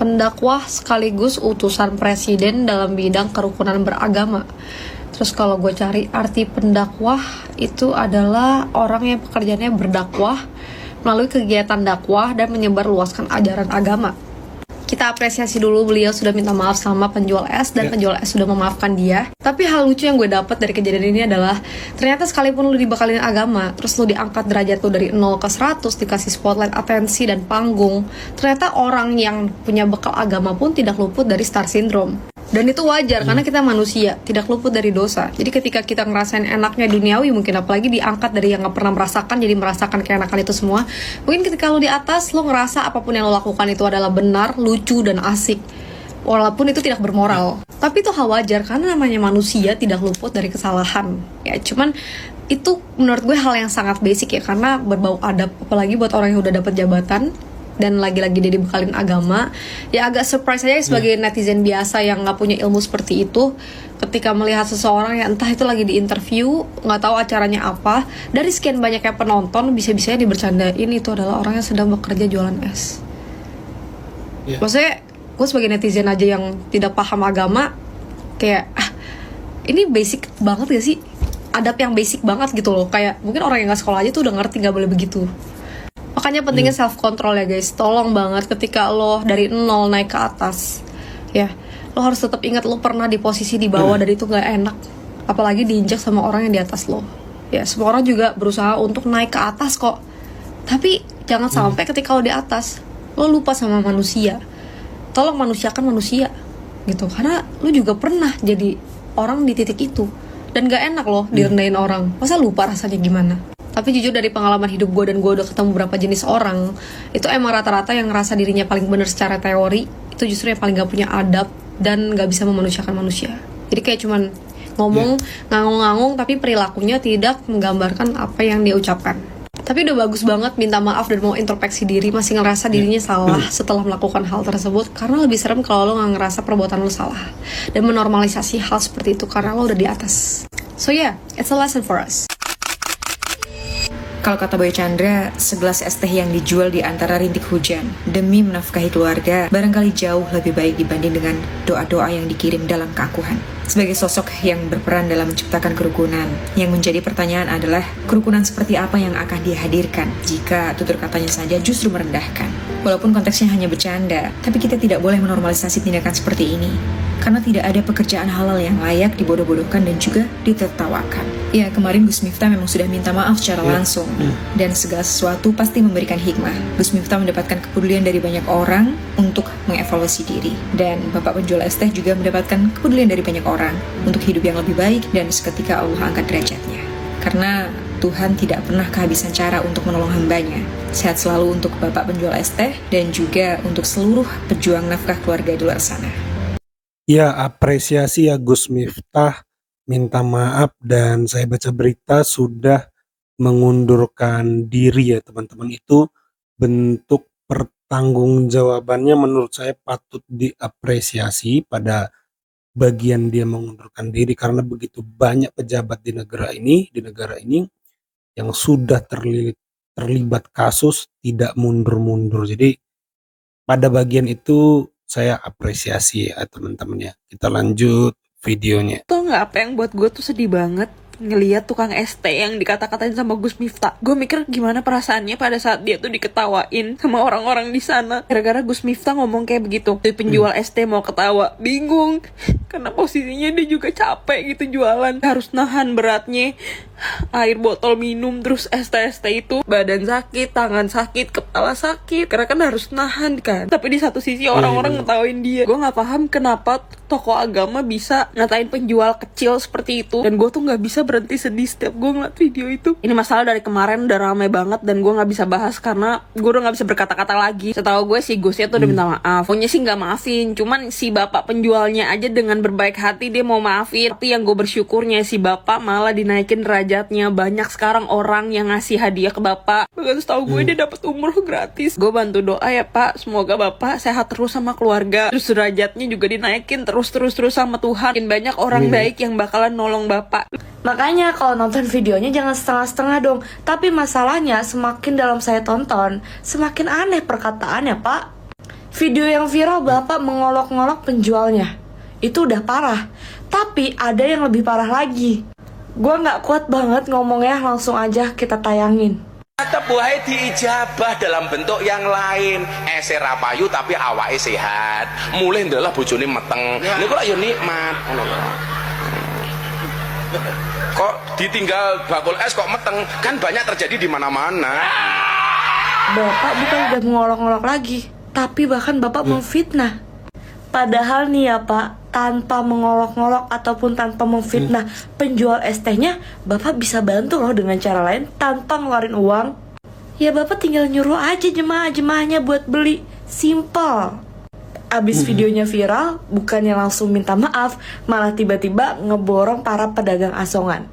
pendakwah sekaligus utusan presiden dalam bidang kerukunan beragama. Terus kalau gue cari arti pendakwah itu adalah orang yang pekerjaannya berdakwah melalui kegiatan dakwah dan menyebarluaskan ajaran agama. Kita apresiasi dulu beliau sudah minta maaf sama penjual es dan penjual es sudah memaafkan dia. Tapi hal lucu yang gue dapat dari kejadian ini adalah ternyata sekalipun lu dibekalin agama, terus lu diangkat derajat lu dari 0 ke 100, dikasih spotlight, atensi, dan panggung, ternyata orang yang punya bekal agama pun tidak luput dari star syndrome. Dan itu wajar karena kita manusia, tidak luput dari dosa. Jadi ketika kita ngerasain enaknya duniawi, mungkin apalagi diangkat dari yang gak pernah merasakan, jadi merasakan keenakan itu semua. Mungkin ketika lo di atas, lo ngerasa apapun yang lo lakukan itu adalah benar, lucu, dan asik, walaupun itu tidak bermoral. Tapi itu hal wajar karena namanya manusia tidak luput dari kesalahan. Ya cuman itu menurut gue hal yang sangat basic ya, karena berbau adab, apalagi buat orang yang udah dapat jabatan dan lagi-lagi dia dibekalin agama. Ya agak surprise aja sebagai netizen biasa yang gak punya ilmu seperti itu ketika melihat seseorang yang entah itu lagi di interview, gak tahu acaranya apa, dari sekian banyaknya penonton bisa-bisanya dibercandain itu adalah orang yang sedang bekerja jualan es. Maksudnya gue sebagai netizen aja yang tidak paham agama, kayak ini basic banget gak sih? Adab yang basic banget gitu loh. Kayak mungkin orang yang gak sekolah aja tuh udah ngerti gak boleh begitu. Makanya pentingnya self control ya guys. Tolong banget ketika lo dari 0 naik ke atas, ya lo harus tetap ingat lo pernah di posisi di bawah dan itu gak enak. Apalagi diinjak sama orang yang di atas lo. Ya semua orang juga berusaha untuk naik ke atas kok. Tapi jangan sampai ketika lo di atas lo lupa sama manusia. Tolong manusiakan manusia gitu. Karena lo juga pernah jadi orang di titik itu. Dan gak enak loh direndahin orang. Masa lupa rasanya gimana? Tapi jujur dari pengalaman hidup gue dan gue udah ketemu beberapa jenis orang, itu emang rata-rata yang ngerasa dirinya paling benar secara teori, itu justru yang paling gak punya adab dan gak bisa memanusiakan manusia. Jadi kayak cuman ngomong ngangung-ngangung tapi perilakunya tidak menggambarkan apa yang dia ucapkan. Tapi udah bagus banget minta maaf dan mau introspeksi diri, masih ngerasa dirinya salah setelah melakukan hal tersebut. Karena lebih serem kalau lo gak ngerasa perbuatan lo salah dan menormalisasi hal seperti itu karena lo udah di atas. So yeah, it's a lesson for us. Kalau kata Boy Chandra, segelas es teh yang dijual di antara rintik hujan demi menafkahi keluarga barangkali jauh lebih baik dibanding dengan doa-doa yang dikirim dalam keakuhan. Sebagai sosok yang berperan dalam menciptakan kerukunan, yang menjadi pertanyaan adalah kerukunan seperti apa yang akan dihadirkan jika tutur katanya saja justru merendahkan. Walaupun konteksnya hanya bercanda, tapi kita tidak boleh menormalisasi tindakan seperti ini. Karena tidak ada pekerjaan halal yang layak dibodoh-bodohkan dan juga ditertawakan. Ya, kemarin Gus Miftah memang sudah minta maaf secara langsung. Dan segala sesuatu pasti memberikan hikmah. Gus Miftah mendapatkan kepedulian dari banyak orang untuk mengevaluasi diri. Dan Bapak penjual es teh juga mendapatkan kepedulian dari banyak orang untuk hidup yang lebih baik dan seketika Allah angkat derajatnya. Karena Tuhan tidak pernah kehabisan cara untuk menolong hambanya. Sehat selalu untuk Bapak penjual es teh dan juga untuk seluruh pejuang nafkah keluarga di luar sana. Ya, apresiasi ya Gus Miftah, minta maaf dan saya baca berita sudah mengundurkan diri ya teman-teman. Itu bentuk pertanggungjawabannya menurut saya patut diapresiasi pada bagian dia mengundurkan diri karena begitu banyak pejabat di negara ini yang sudah terlibat kasus tidak mundur-mundur. Jadi pada bagian itu saya apresiasi ya teman-teman ya. Kita lanjut videonya. Tuh nggak, apa yang buat gue tuh sedih banget ngelihat tukang ST yang dikata-katain sama Gus Miftah. Gue mikir gimana perasaannya pada saat dia tuh diketawain sama orang-orang di sana gara-gara Gus Miftah ngomong kayak begitu. Tuh penjual ST mau ketawa, bingung karena posisinya dia juga capek gitu jualan, harus nahan beratnya air botol minum, terus ST itu badan sakit, tangan sakit, kepala sakit karena kan harus nahan kan. Tapi di satu sisi orang-orang ngetawain dia. Gue nggak paham kenapa tokoh agama bisa ngatain penjual kecil seperti itu, dan gue tuh nggak bisa berhenti sedih setiap gue ngeliat video itu. Ini masalah dari kemarin udah ramai banget dan gue nggak bisa bahas karena gue udah nggak bisa berkata-kata lagi. Setahu gue si Gusnya tuh udah minta maaf, punya sih nggak maafin, cuman si bapak penjualnya aja dengan berbaik hati dia mau maafin. Tapi yang gue bersyukurnya si bapak malah dinaikin derajatnya. Banyak sekarang orang yang ngasih hadiah ke bapak. Bahkan setahu gue dia dapat umroh gratis. Gue bantu doa ya pak, semoga bapak sehat terus sama keluarga, terus derajatnya juga dinaikin terus sama Tuhan. Makin banyak orang baik yang bakalan nolong bapak. Makanya kalau nonton videonya jangan setengah-setengah dong. Tapi masalahnya semakin dalam saya tonton, semakin aneh perkataannya pak. Video yang viral bapak mengolok-ngolok penjualnya itu udah parah. Tapi ada yang lebih parah lagi. Gua nggak kuat banget ngomongnya, langsung aja kita tayangin. Tetap wae diijabah dalam bentuk yang lain. Ra payu tapi awake sehat. Mulih ndelah bojone meteng. Niku lak yo nikmat ngono lho. Kok ditinggal bakul es kok meteng? Kan banyak terjadi di mana-mana. Bapak bukan udah mengolok-ngolok lagi, tapi bahkan bapak memfitnah. Padahal nih ya Pak, tanpa mengolok-ngolok ataupun tanpa memfitnah penjual es tehnya, bapak bisa bantu loh dengan cara lain tanpa ngeluarin uang. Ya bapak tinggal nyuruh aja jemaah-jemaahnya buat beli, simple. Abis videonya viral, bukannya langsung minta maaf, malah tiba-tiba ngeborong para pedagang asongan.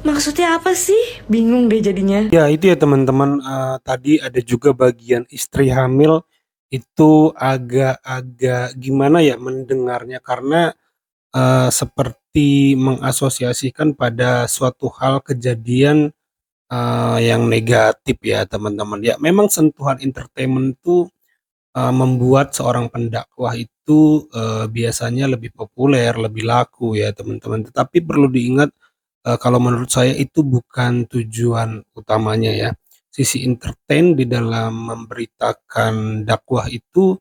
Maksudnya apa sih? Bingung deh jadinya. Ya itu ya teman-teman, tadi ada juga bagian istri hamil itu agak-agak gimana ya mendengarnya, karena seperti mengasosiasikan pada suatu hal kejadian yang negatif ya teman-teman. Ya memang sentuhan entertainment itu membuat seorang pendakwah itu biasanya lebih populer, lebih laku ya teman-teman. Tetapi perlu diingat, kalau menurut saya itu bukan tujuan utamanya ya. Sisi entertain di dalam memberitakan dakwah itu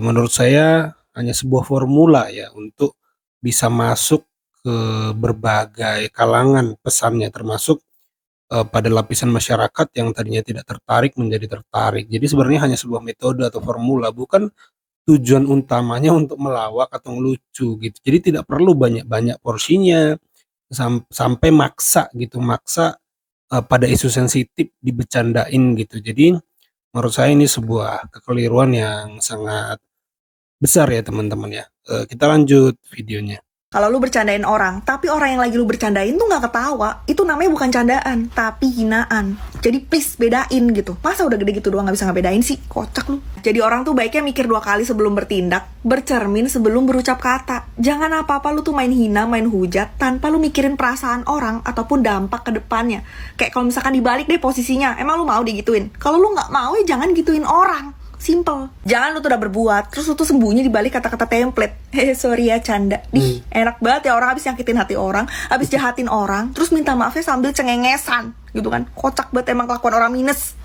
menurut saya hanya sebuah formula ya untuk bisa masuk ke berbagai kalangan pesannya, termasuk pada lapisan masyarakat yang tadinya tidak tertarik menjadi tertarik. Jadi sebenarnya hanya sebuah metode atau formula, bukan tujuan utamanya untuk melawak atau ngelucu gitu. Jadi tidak perlu banyak-banyak porsinya sampai maksa gitu, maksa pada isu sensitif dibecandain gitu. Jadi menurut saya ini sebuah kekeliruan yang sangat besar ya teman-teman ya. Kita lanjut videonya. Kalau lu bercandain orang, tapi orang yang lagi lu bercandain tuh gak ketawa, itu namanya bukan candaan, tapi hinaan. Jadi please bedain gitu. Masa udah gede gitu doang gak bisa ngebedain sih? Kocak lu. Jadi orang tuh baiknya mikir 2 kali sebelum bertindak, bercermin sebelum berucap kata. Jangan apa-apa lu tuh main hina, main hujat, tanpa lu mikirin perasaan orang ataupun dampak ke depannya. Kayak kalau misalkan dibalik deh posisinya, emang lu mau digituin? Kalau lu gak mau ya jangan gituin orang. Simple. Jangan lu tuh udah berbuat, terus lu tuh sembunyi di balik kata-kata template. Sorry ya canda. Enak banget ya orang habis nyakitin hati orang, habis jahatin orang, terus minta maafnya sambil cengengesan, gitu kan? Kocak banget emang kelakuan orang minus.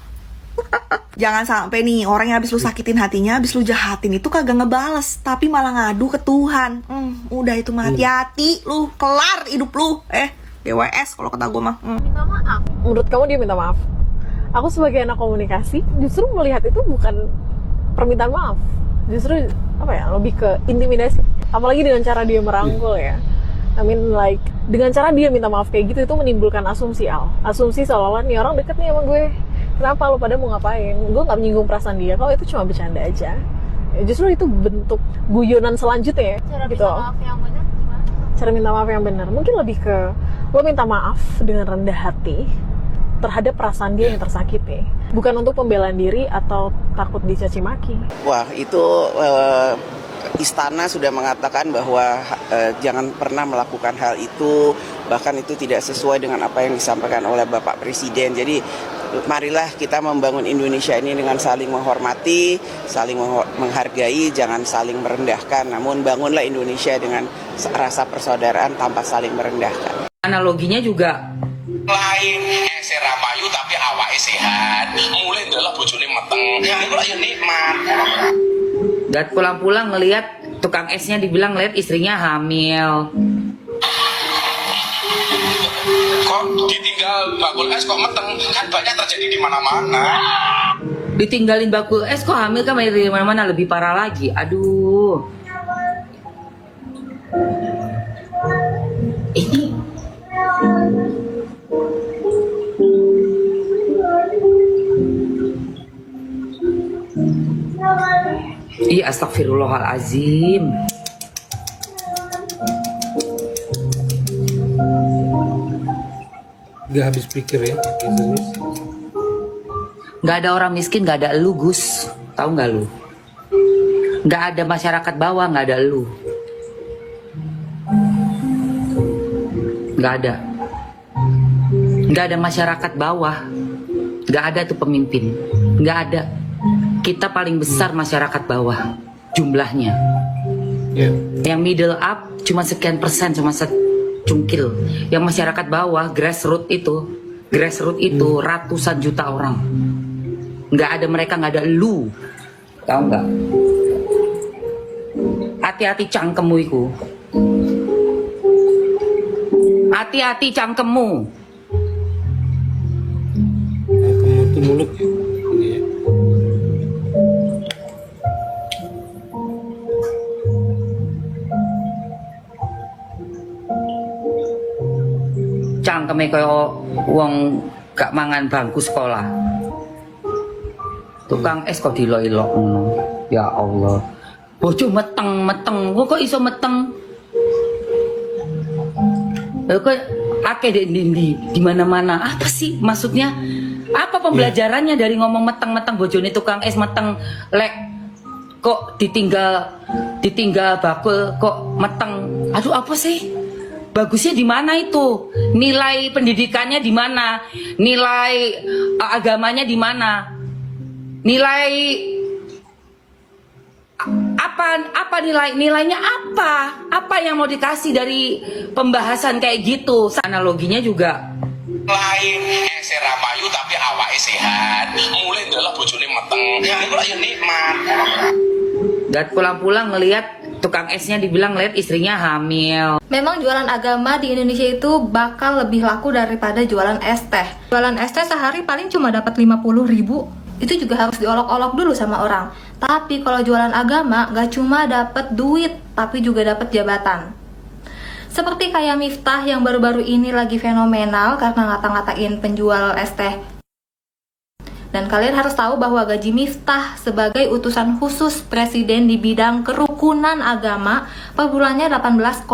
Jangan sampai nih orang yang habis lu sakitin hatinya, habis lu jahatin itu kagak ngebales, tapi malah ngadu ke Tuhan. Udah itu mah hati-hati, lu kelar hidup lu. GWS kalau kata gue mah. Minta maaf. Menurut kamu dia minta maaf? Aku sebagai anak komunikasi justru melihat itu bukan permintaan maaf, justru apa ya, lebih ke intimidasi. Apalagi dengan cara dia merangkul ya. I mean like dengan cara dia minta maaf kayak gitu itu menimbulkan asumsi seolah-olah nih orang deket nih sama gue. Kenapa lo pada mau ngapain? Gue nggak menyinggung perasaan dia. Kalau itu cuma bercanda aja. Ya, justru itu bentuk guyonan selanjutnya ya. Cara gitu. Minta maaf yang benar gimana? Cara minta maaf yang benar mungkin lebih ke lo minta maaf dengan rendah hati terhadap perasaan dia yang tersakiti, bukan untuk pembelaan diri atau takut dicaci maki. Wah, itu istana sudah mengatakan bahwa jangan pernah melakukan hal itu, bahkan itu tidak sesuai dengan apa yang disampaikan oleh Bapak Presiden. Jadi marilah kita membangun Indonesia ini dengan saling menghormati, saling menghargai, jangan saling merendahkan, namun bangunlah Indonesia dengan rasa persaudaraan tanpa saling merendahkan. Analoginya juga Lain ra payu tapi awake sehat. Mulih ndelah bojone meteng. Niku lak yo nikmat. dan pulang-pulang ngelihat tukang esnya dibilang lihat istrinya hamil. Kok ditinggal bakul es kok meteng? Kan banyak terjadi di mana-mana. Ditinggalin bakul es kok hamil kan dari mana-mana, lebih parah lagi. Aduh. Ini Iya, astagfirullahalazim. Gak habis pikir ya. Gak ada orang miskin, gak ada elu, Gus. Tahu gak lu? Gak ada masyarakat bawah, gak ada elu. Gak ada. Gak ada masyarakat bawah. Gak ada tuh pemimpin. Gak ada. kita paling besar masyarakat bawah jumlahnya. Yang middle up cuma sekian persen, cuma secungkil. Yang masyarakat bawah, grassroots itu ratusan juta orang. Nggak ada mereka, nggak ada lu, tahu nggak? Hati-hati cangkemmu iku. Hati-hati cangkemmu. Cangkemmu tuh mulut ya. Ini ya. Cangkeme kaya wong gak mangan bangku sekolah. Tukang es kok dilok-ilok ngono. Ya Allah. Bojo meteng-meteng. Kok iso meteng? Kok akeh di mana-mana. Apa sih maksudnya? Apa pembelajarannya dari ngomong meteng-meteng bojone tukang es meteng lek kok ditinggal bakul kok meteng. Aduh, apa sih? Bagusnya di mana itu? Nilai pendidikannya di mana? Nilai agamanya di mana? Nilai apa nilainya apa? Apa yang mau dikasih dari pembahasan kayak gitu? Analoginya juga lain eser rapayu tapi awake sehat. Mulai adalah bojone meteng. Niku lak yo nikmat. dan pulang-pulang ngelihat tukang esnya dibilang lihat istrinya hamil. Memang jualan agama di Indonesia itu bakal lebih laku daripada jualan es teh. Jualan es teh sehari paling cuma dapat 50.000. Itu juga harus diolok-olok dulu sama orang. Tapi kalau jualan agama gak cuma dapat duit, tapi juga dapat jabatan. Seperti kayak Miftah yang baru-baru ini lagi fenomenal karena ngata-ngatain penjual es teh. Dan kalian harus tahu bahwa gaji Miftah sebagai utusan khusus presiden di bidang kerukunan agama per bulannya 18,6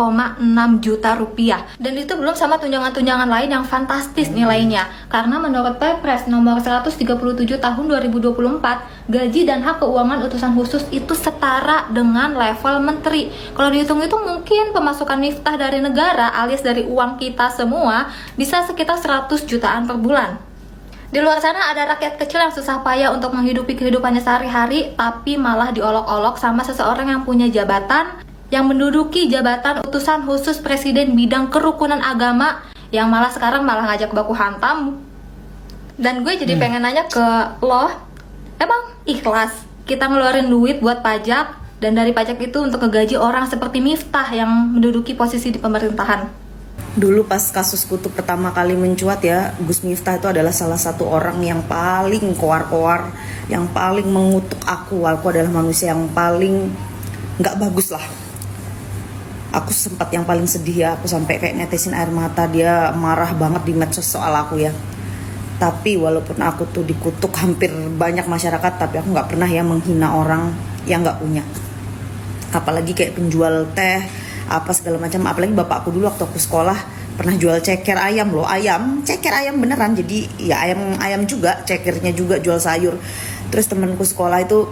juta rupiah. Dan itu belum sama tunjangan-tunjangan lain yang fantastis nilainya. Karena menurut Perpres nomor 137 tahun 2024, gaji dan hak keuangan utusan khusus itu setara dengan level menteri. Kalau dihitung-hitung mungkin pemasukan Miftah dari negara alias dari uang kita semua bisa sekitar 100 jutaan per bulan. Di luar sana ada rakyat kecil yang susah payah untuk menghidupi kehidupannya sehari-hari, tapi malah diolok-olok sama seseorang yang punya jabatan, yang menduduki jabatan utusan khusus presiden bidang kerukunan agama, yang malah sekarang malah ngajak baku hantam. Dan gue jadi pengen nanya ke lo, emang ikhlas kita ngeluarin duit buat pajak, dan dari pajak itu untuk ngegaji orang seperti Miftah yang menduduki posisi di pemerintahan? Dulu pas kasus Kutub pertama kali mencuat ya, Gus Miftah itu adalah salah satu orang yang paling koar-koar, yang paling mengutuk aku. Aku adalah manusia yang paling nggak bagus lah. Aku sempat yang paling sedih ya, aku sampai kayak netesin air mata. Dia marah banget di medsos soal aku ya. Tapi walaupun aku tuh dikutuk hampir banyak masyarakat, tapi aku nggak pernah ya menghina orang yang nggak punya. Apalagi kayak penjual teh, apa segala macam. Apalagi bapakku dulu waktu aku sekolah pernah jual ceker ayam loh, ceker ayam beneran. Jadi ya ayam juga, cekernya juga, jual sayur. Terus temanku sekolah itu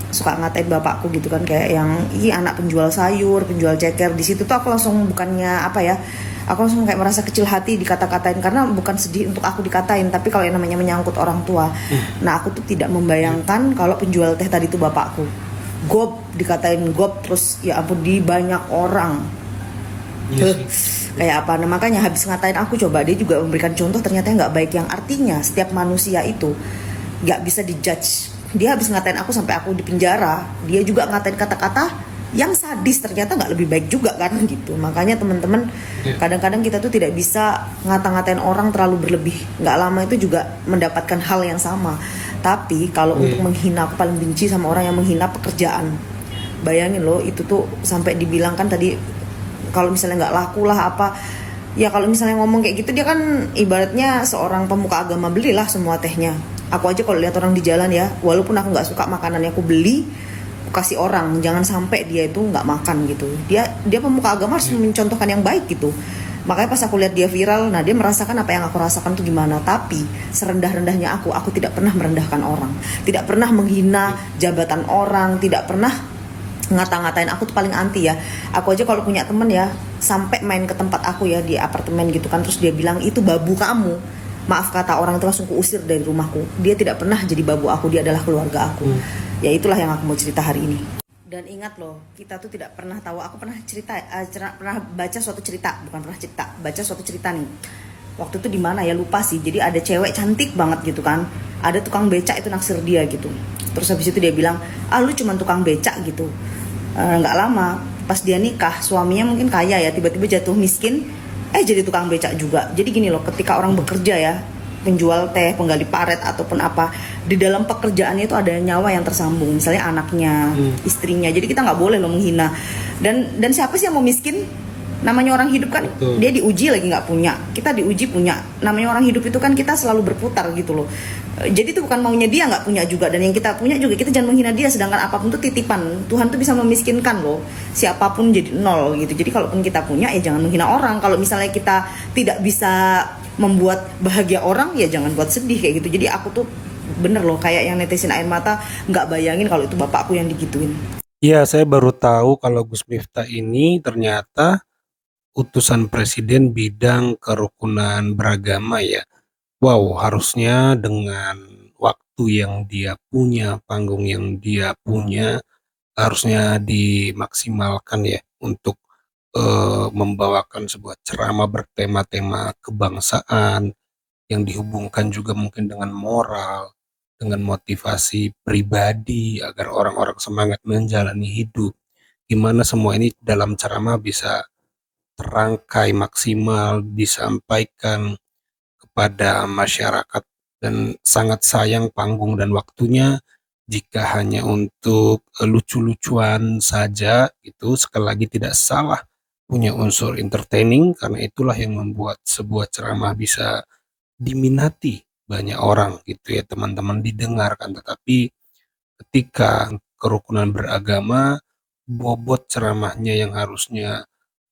suka ngatain bapakku gitu kan, kayak yang anak penjual sayur, penjual ceker. Di situ tuh aku langsung bukannya apa ya, aku langsung kayak merasa kecil hati dikata-katain, karena bukan sedih untuk aku dikatain, tapi kalau yang namanya menyangkut orang tua. Nah aku tuh tidak membayangkan kalau penjual teh tadi itu bapakku. Gop, dikatain gop, terus ya ampun di banyak orang. Kayak apa, nah makanya habis ngatain aku, coba dia juga memberikan contoh ternyata nggak baik, yang artinya setiap manusia itu nggak bisa dijudge. Dia habis ngatain aku sampai aku di penjara, dia juga ngatain kata-kata yang sadis, ternyata nggak lebih baik juga kan gitu. Makanya teman-teman, kadang-kadang kita tuh tidak bisa ngata-ngatain orang terlalu berlebih. Nggak lama itu juga mendapatkan hal yang sama. Tapi kalau untuk menghina, aku paling benci sama orang yang menghina pekerjaan. Bayangin loh, itu tuh sampai dibilang kan tadi, kalau misalnya nggak laku lah apa, ya kalau misalnya ngomong kayak gitu, dia kan ibaratnya seorang pemuka agama, belilah semua tehnya. Aku aja kalau lihat orang di jalan ya, walaupun aku nggak suka makanannya, aku beli, aku kasih orang, jangan sampai dia itu nggak makan gitu. Dia pemuka agama harus mencontohkan yang baik gitu. Makanya pas aku lihat dia viral, nah dia merasakan apa yang aku rasakan tuh gimana. Tapi serendah-rendahnya aku tidak pernah merendahkan orang, tidak pernah menghina jabatan orang, tidak pernah ngata-ngatain. Aku tuh paling anti ya. Aku aja kalau punya temen ya, sampai main ke tempat aku ya di apartemen gitu kan, terus dia bilang itu babu kamu. maaf kata orang itu langsung kuusir dari rumahku. Dia tidak pernah jadi babu aku, dia adalah keluarga aku. Ya itulah yang aku mau cerita hari ini. Dan ingat loh, kita tuh tidak pernah tahu. Aku pernah pernah baca suatu cerita, bukan pernah cerita, baca suatu cerita nih. Waktu itu di mana ya, lupa sih. Jadi ada cewek cantik banget gitu kan, ada tukang becak itu naksir dia gitu. Terus habis itu dia bilang, lu cuma tukang becak gitu. Nggak lama pas dia nikah, suaminya mungkin kaya ya, tiba-tiba jatuh miskin, jadi tukang becak juga. Jadi gini loh, ketika orang bekerja ya, penjual teh, penggali paret ataupun apa, di dalam pekerjaannya itu ada nyawa yang tersambung, misalnya anaknya, istrinya. Jadi kita nggak boleh loh menghina. Dan siapa sih yang mau miskin? Namanya orang hidup kan, dia diuji lagi nggak punya, kita diuji punya. Namanya orang hidup itu kan kita selalu berputar gitu loh. Jadi itu bukan maunya dia nggak punya juga, dan yang kita punya juga kita jangan menghina dia. Sedangkan apapun itu titipan Tuhan tuh bisa memiskinkan loh siapapun jadi nol gitu. Jadi kalaupun kita punya ya jangan menghina orang. Kalau misalnya kita tidak bisa membuat bahagia orang ya jangan buat sedih kayak gitu. Jadi aku tuh bener loh kayak yang netizen air mata nggak bayangin kalau itu bapakku yang digituin. Iya, saya baru tahu kalau Gus Miftah ini ternyata utusan presiden bidang kerukunan beragama ya. Wow, harusnya dengan waktu yang dia punya, panggung yang dia punya, harusnya dimaksimalkan ya untuk membawakan sebuah ceramah bertema-tema kebangsaan yang dihubungkan juga mungkin dengan moral, dengan motivasi pribadi agar orang-orang semangat menjalani hidup. Gimana semua ini dalam ceramah bisa terangkai maksimal, disampaikan kepada masyarakat, dan sangat sayang panggung dan waktunya jika hanya untuk lucu-lucuan saja. Itu sekali lagi tidak salah, punya unsur entertaining, karena itulah yang membuat sebuah ceramah bisa diminati banyak orang gitu ya teman-teman, didengarkan. Tetapi ketika kerukunan beragama, bobot ceramahnya yang harusnya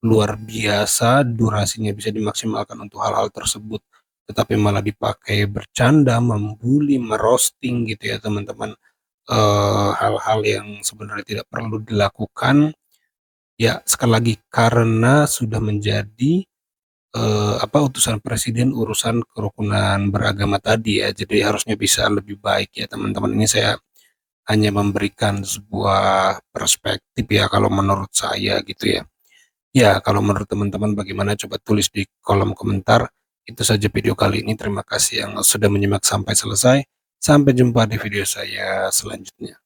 luar biasa, durasinya bisa dimaksimalkan untuk hal-hal tersebut, tetapi malah dipakai bercanda, membuli, merosting gitu ya teman-teman. Hal-hal yang sebenarnya tidak perlu dilakukan. Ya sekali lagi karena sudah menjadi utusan presiden urusan kerukunan beragama tadi ya. Jadi harusnya bisa lebih baik ya teman-teman. Ini saya hanya memberikan sebuah perspektif ya kalau menurut saya gitu ya. Ya, kalau menurut teman-teman bagaimana, coba tulis di kolom komentar. Itu saja video kali ini. Terima kasih yang sudah menyimak sampai selesai. Sampai jumpa di video saya selanjutnya.